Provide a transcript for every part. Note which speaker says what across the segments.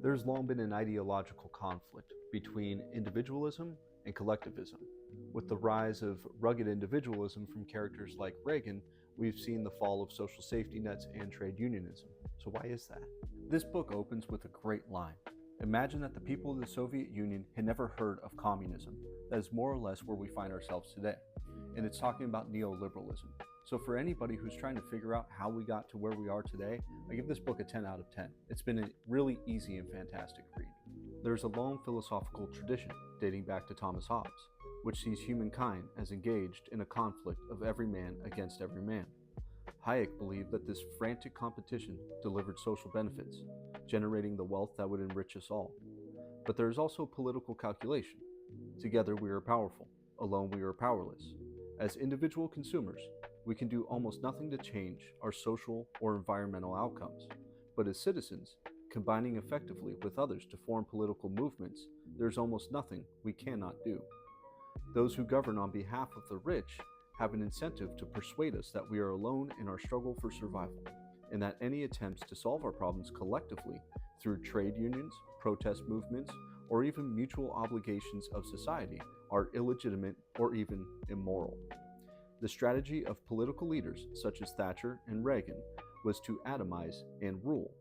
Speaker 1: There's long been an ideological conflict between individualism and collectivism. With the rise of rugged individualism from characters like Reagan, we've seen the fall of social safety nets and trade unionism. So why is that? This book opens with a great line. Imagine that the people of the Soviet Union had never heard of communism. That is more or less where we find ourselves today. And it's talking about neoliberalism. So for anybody who's trying to figure out how we got to where we are today, I give this book a 10 out of 10. It's been a really easy and fantastic read. There's a long philosophical tradition dating back to Thomas Hobbes, which sees humankind as engaged in a conflict of every man against every man. Hayek believed that this frantic competition delivered social benefits, generating the wealth that would enrich us all. But there is also political calculation. Together we are powerful, alone we are powerless. As individual consumers, we can do almost nothing to change our social or environmental outcomes. But as citizens, combining effectively with others to form political movements, there's almost nothing we cannot do. Those who govern on behalf of the rich have an incentive to persuade us that we are alone in our struggle for survival, and that any attempts to solve our problems collectively through trade unions, protest movements, or even mutual obligations of society are illegitimate or even immoral. The strategy of political leaders such as Thatcher and Reagan was to atomize and rule.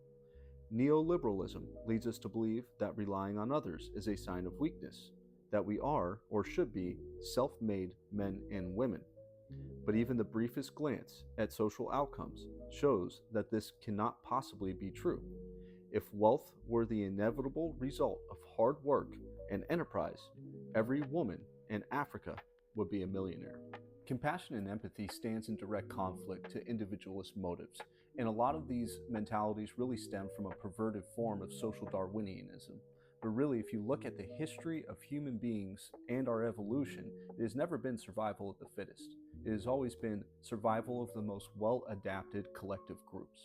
Speaker 1: Neoliberalism leads us to believe that relying on others is a sign of weakness, that we are, or should be, self-made men and women. But even the briefest glance at social outcomes shows that this cannot possibly be true. If wealth were the inevitable result of hard work and enterprise, every woman in Africa would be a millionaire. Compassion and empathy stands in direct conflict to individualist motives, and a lot of these mentalities really stem from a perverted form of social Darwinianism. But really, if you look at the history of human beings and our evolution, it has never been survival of the fittest. It has always been survival of the most well-adapted collective groups.